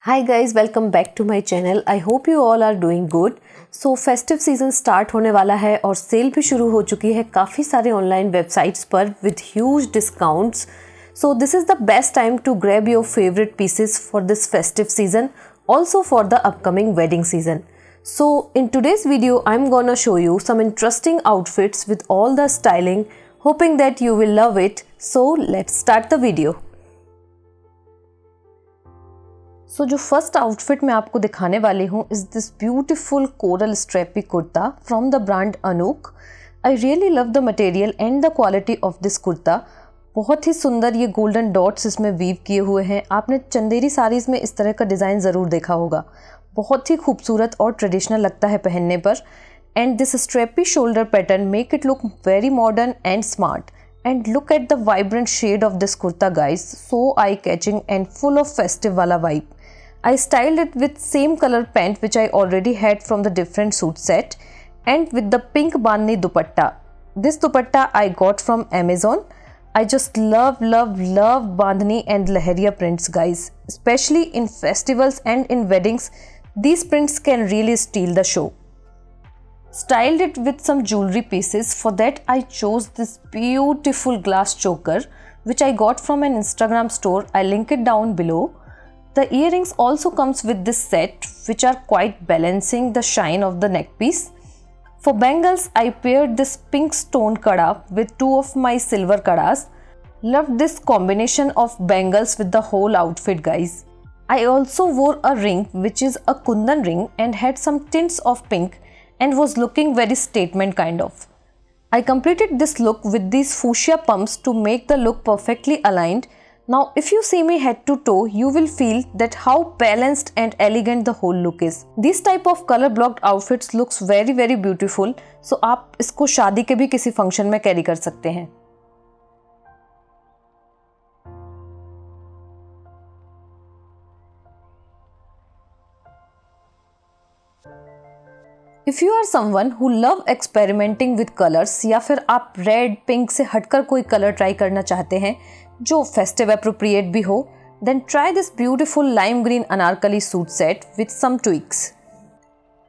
Hi guys, welcome back to my channel. I hope you all are doing good. So festive season start होने वाला है और cell भी शुरू हो चुकी है काफ़ी सारे ऑनलाइन वेबसाइट्स पर with huge discounts. So this is the best time to grab your favorite pieces for this festive season, also for the upcoming wedding season. So in today's video, I'm gonna show you some interesting outfits with all the styling, hoping that you will love it. So let's start the video. सो जो first outfit मैं आपको दिखाने वाली हूँ is this beautiful coral strappy kurta from the brand Anuk. I really love the material and the quality of this kurta. बहुत ही सुंदर ये golden dots इसमें वीव किए हुए हैं. आपने चंदेरी साड़ीज़ में इस तरह का डिज़ाइन ज़रूर देखा होगा. बहुत ही खूबसूरत और ट्रेडिशनल लगता है पहनने पर. And this strappy shoulder pattern make it look very modern and smart. And look at the vibrant shade of this kurta guys, so I catching and full of festive वाला vibe. I styled it with same color pant which I already had from the different suit set and with the pink bandhni dupatta. This dupatta I got from Amazon. I just love bandhni and lahariya prints guys. Especially in festivals and in weddings, these prints can really steal the show. Styled it with some jewelry pieces. For that I chose this beautiful glass choker which I got from an Instagram store. I'll link it down below. The earrings also comes with this set which are quite balancing the shine of the neck piece. For bangles, I paired this pink stone kada with two of my silver kadas. Loved this combination of bangles with the whole outfit guys. I also wore a ring which is a kundan ring and had some tints of pink and was looking very statement kind of. I completed this look with these fuchsia pumps to make the look perfectly aligned. Now if you see me head to toe, you will feel that how balanced and elegant the whole look is. This type of color blocked outfits looks very beautiful. So आप इसको शादी के भी किसी function में carry कर सकते हैं. If you are someone who love experimenting with colors या फिर आप रेड पिंक से हटकर कोई कलर ट्राई करना चाहते हैं जो फेस्टिव एप्रोप्रिएट भी हो, then try this beautiful lime green anarkali suit set with some tweaks.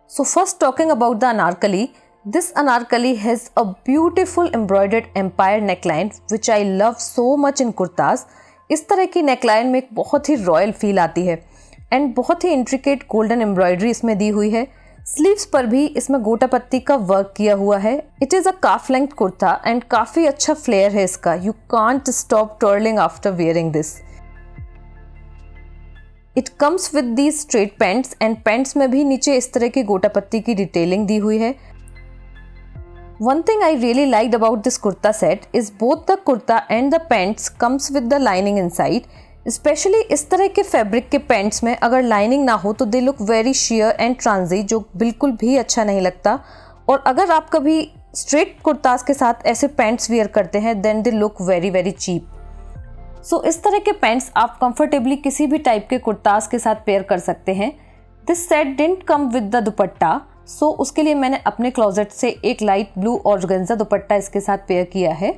So first talking about the anarkali, this anarkali has a beautiful embroidered empire neckline which I love so much in kurtas. इस तरह की neckline में एक बहुत ही royal feel आती है and बहुत ही intricate golden embroidery इसमें दी हुई है. स्लीव्स पर भी इसमें गोटा पत्ती का वर्क किया हुआ है. It is a calf length kurta and काफ़ी अच्छा फ्लेयर है इसका. You can't stop twirling after wearing this. It comes with the straight pants and pants में भी नीचे इस तरह की गोटा पत्ती की डिटेलिंग दी हुई है. One thing I really liked about this kurta set is both the kurta and the pants comes with the lining inside. Specially इस तरह के फैब्रिक के पैंट्स में अगर लाइनिंग ना हो तो they look very sheer and ट्रांजी, जो बिल्कुल भी अच्छा नहीं लगता. और अगर आप कभी स्ट्रेट कुर्ताज के साथ ऐसे पैंट्स वियर करते हैं then they look very cheap. So इस तरह के पैंट्स आप कंफर्टेबली किसी भी टाइप के कुर्ताज के साथ पेयर कर सकते हैं. This set didn't come with the dupatta, so उसके लिए मैंने अपने क्लोजेट से एक लाइट ब्लू ऑर्गेन्जा दुपट्टा इसके साथ पेयर किया है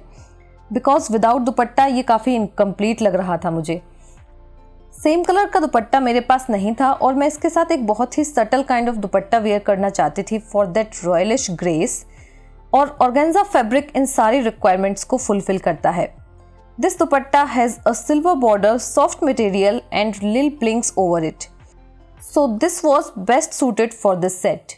बिकॉज विदाउट दुपट्टा ये काफ़ी इनकम्प्लीट लग रहा था मुझे. सेम कलर का दुपट्टा मेरे पास नहीं था और मैं इसके साथ एक बहुत ही subtle kind of dupatta wear करना चाहती थी फॉर दैट रॉयलिश ग्रेस. और ऑर्गेन्जा फैब्रिक इन सारी रिक्वायरमेंट्स को फुलफिल करता है. This dupatta has a silver border, soft material and lil blings over it. So this was best suited for this set.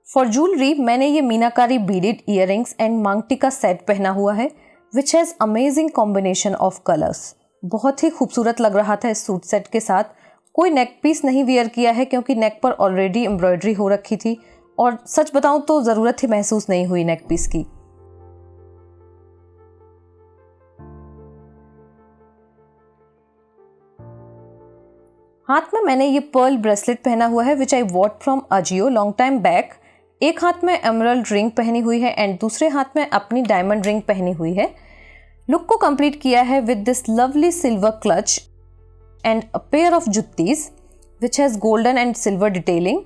For jewellery मैंने ये मीनाकारी बीडेड ईयरिंग्स एंड मांगटी का सेट पहना हुआ है which has amazing combination of colours. बहुत ही खूबसूरत लग रहा था इस सूट सेट के साथ. कोई नेक पीस नहीं वियर किया है क्योंकि नेक पर ऑलरेडी एम्ब्रॉयडरी हो रखी थी और सच बताऊं तो ज़रूरत ही महसूस नहीं हुई नेक पीस की. हाथ में मैंने ये पर्ल ब्रेसलेट पहना हुआ है which I bought from Ajio long time back. एक हाथ में एमरल्ड रिंग पहनी हुई है एंड दूसरे हाथ में अपनी डायमंड रिंग पहनी हुई है. लुक को कंप्लीट किया है with this lovely silver clutch and a pair of juttis which has golden and silver detailing.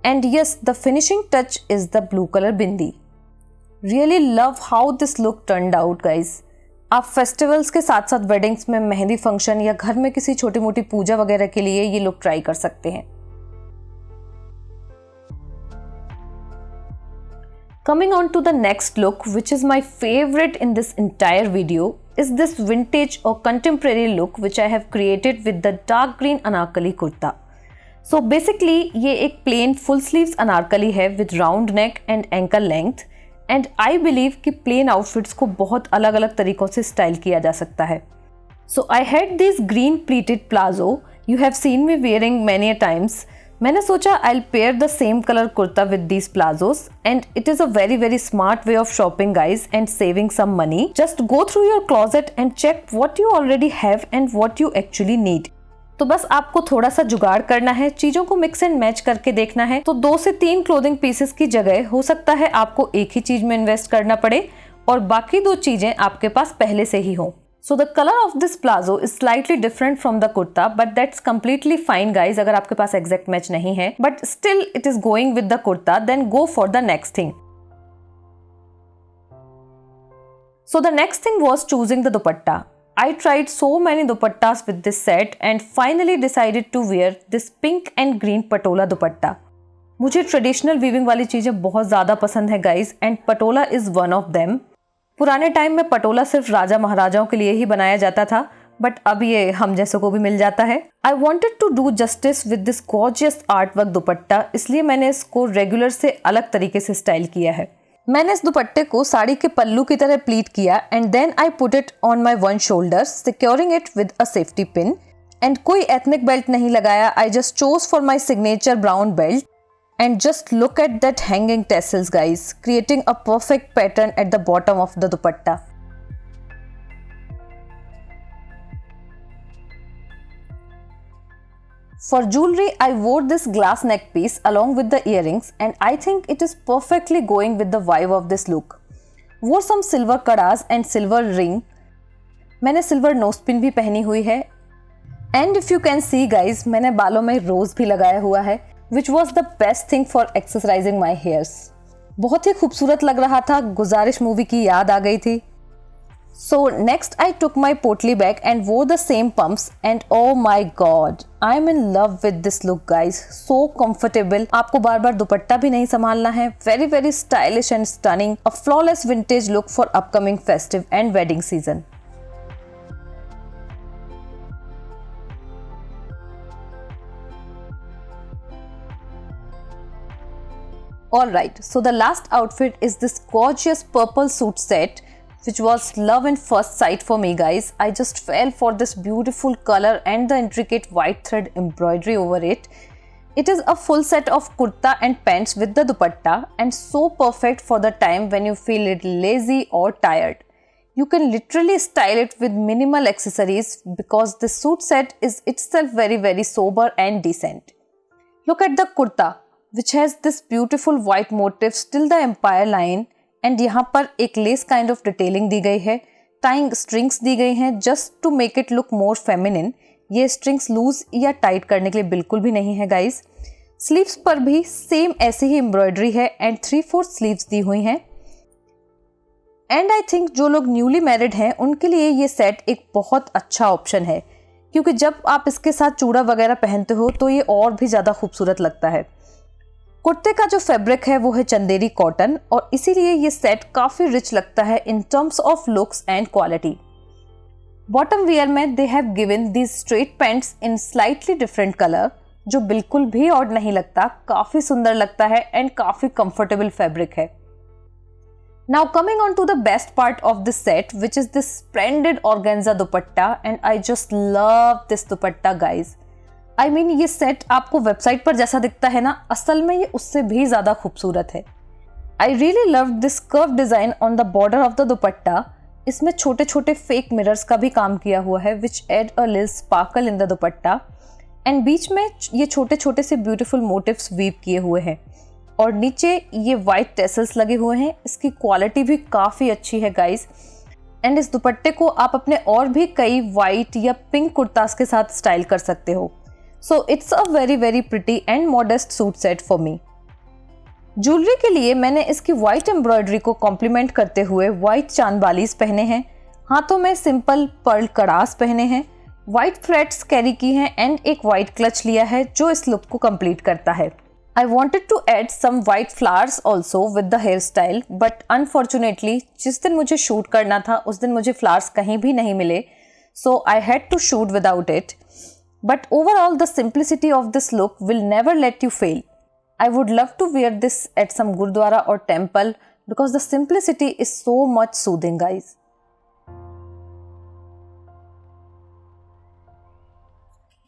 And yes, the finishing touch is the blue colour bindi. Really love how this look turned out guys. आप festivals के साथ साथ weddings में, mehndi function या घर में किसी छोटी मोटी पूजा वगैरह के लिए ये लुक ट्राई कर सकते हैं। Coming on to the next look, which is my favorite in this entire video, is this vintage or contemporary look which I have created with the dark green anarkali kurta. So basically ये एक plain full sleeves anarkali है with round neck and ankle length, and I believe कि plain outfits को बहुत अलग अलग तरीकों से स्टाइल किया जा सकता है। So I had this green pleated palazzo you have seen me wearing many a times. मैंने सोचा I'll pair the same color kurta with these plazos, and it is a very smart way of shopping guys and saving some money. Just go through your closet and check what you already have and what you actually need. तो बस आपको थोड़ा सा जुगाड़ करना है, चीजों को मिक्स एंड मैच करके देखना है। तो 2 से 3 क्लोथिंग पीसेस की जगह हो सकता है आपको एक ही चीज में इन्वेस्ट करना पड़े और बाकी 2 चीजें आपके पास पहले से ही हो। So the color of this palazzo is slightly different from the kurta, but that's completely fine guys अगर आपके पास exact match नहीं है, but still it is going with the kurta, then go for the next thing. So the next thing was choosing the dupatta. I tried so many dupattas with this set and finally decided to wear this pink and green patola dupatta. मुझे traditional weaving वाली चीजें बहुत ज़्यादा पसंद है guys, and patola is one of them. पुराने time में पटोला सिर्फ राजा महाराजाओं के लिए ही बनाया जाता था, बट अब ये हम जैसों को भी मिल जाता है। I wanted to do justice with this gorgeous artwork दुपट्टा, इसलिए मैंने इसको रेगुलर से अलग तरीके से स्टाइल किया है। मैंने इस दुपट्टे को साड़ी के पल्लू की तरह प्लीट किया and then I put it on my one shoulder, securing it with a safety pin, and कोई एथनिक बेल्ट नहीं लगाया। I just chose for my signature brown belt. And just look at that hanging tassels guys, creating a perfect pattern at the bottom of the dupatta. For jewelry, I wore this glass neck piece along with the earrings, and I think it is perfectly going with the vibe of this look. Wore some silver kadas and silver ring. मैंने silver nose pin भी पहनी हुई है, and if you can see guys, मैंने बालों में रोज भी लगाया हुआ है, which was the best thing for accessorizing my hairs. बहुत ही खूबसूरत लग रहा था, गुजारिश मूवी की याद आ गई थी। So next I took my potli bag and wore the same pumps, and oh my god, I am in love with this look guys. So comfortable, आपको बार बार दुपट्टा भी नहीं संभालना है। Very stylish and stunning, a flawless vintage look for upcoming festive and wedding season. Alright, so the last outfit is this gorgeous purple suit set, which was love at first sight for me guys. I just fell for this beautiful color and the intricate white thread embroidery over it. It is a full set of kurta and pants with the dupatta, and so perfect for the time when you feel a little lazy or tired. You can literally style it with minimal accessories because this suit set is itself very sober and decent. Look at the kurta, which has this beautiful white motifs till the empire line, and यहाँ पर एक lace kind of detailing दी गई है, tying strings दी गई हैं just to make it look more feminine. ये strings loose या tight करने के लिए बिल्कुल भी नहीं है guys. Sleeves पर भी same ऐसी ही embroidery है and 3/4 sleeves दी हुई हैं. And I think जो लोग newly married हैं उनके लिए ये set एक बहुत अच्छा option है, क्योंकि जब आप इसके साथ चूड़ा वगैरह पहनते हो तो ये और भी ज़्यादा खूबसूरत लगता है। कुर्ते का जो फैब्रिक है वो है चंदेरी कॉटन, और इसीलिए ये सेट काफ़ी रिच लगता है in terms of looks and quality. Bottom wear में they have given these straight pants in slightly different colour, जो बिल्कुल भी ऑड नहीं लगता, काफ़ी सुंदर लगता है एंड काफ़ी कंफर्टेबल फैब्रिक है। Now coming on to the best part of this set, which is this splendid organza dupatta, and I just love this dupatta guys. I mean ये सेट आपको वेबसाइट पर जैसा दिखता है ना, असल में ये उससे भी ज़्यादा खूबसूरत है। I really loved this curved design on the border of the dupatta. इसमें छोटे छोटे फेक मिरर्स का भी काम किया हुआ है, which add a little sparkle in the dupatta. And बीच में ये छोटे छोटे से ब्यूटीफुल मोटिव्स वीव किए हुए हैं, और नीचे ये वाइट टेसल्स लगे हुए हैं। इसकी क्वालिटी भी काफ़ी अच्छी है गाइस, एंड इस दुपट्टे को आप अपने और भी कई वाइट या पिंक कुर्तास के साथ स्टाइल कर सकते हो। So it's a very pretty and modest suit set for me. Jewellery के लिए मैंने इसकी वाइट एम्ब्रॉयडरी को कॉम्प्लीमेंट करते हुए वाइट चांद बालीज पहने हैं। हाथों में सिंपल पर्ल कड़ास पहने हैं, वाइट थ्रेड्स कैरी की हैं एंड एक वाइट क्लच लिया है जो इस लुक को कंप्लीट करता है। I wanted to add some white flowers also with the hairstyle, but unfortunately जिस दिन मुझे शूट करना था उस दिन मुझे फ्लावर्स कहीं भी नहीं मिले, so I had to shoot without it. But overall the simplicity of this look will never let you fail. I would love to wear this at some gurdwara or temple because the simplicity is so much soothing, guys.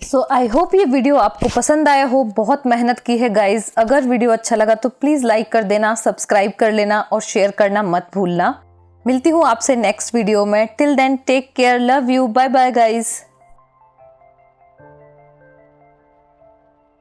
So I hope ये video आपको पसंद आया हो। बहुत मेहनत की है guys. अगर वीडियो अच्छा लगा तो प्लीज़ लाइक कर देना, सब्सक्राइब कर लेना और शेयर करना मत भूलना। मिलती हूँ आपसे नेक्स्ट वीडियो में। Till then take care, love you, bye bye guys.